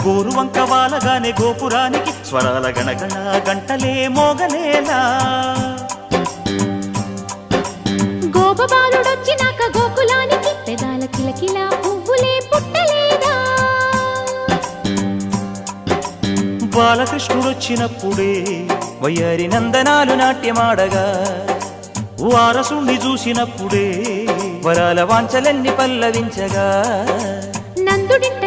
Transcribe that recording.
గోరువంక వాలగానే గోపురానికి స్వరాల గణగణ గంటలే మోగలేలా గోపబాలుడొచ్చినాక గోకులానికి పెదాల కిలకిల పువ్వులే పుట్టలేదా బాలకృష్ణుడొచ్చినప్పుడే వయ్యారి నందనాలు నాట్యమాడగా వారసుణ్ణి చూసినప్పుడే వరాల వాంఛలన్నీ పల్లవించగా నందుడింట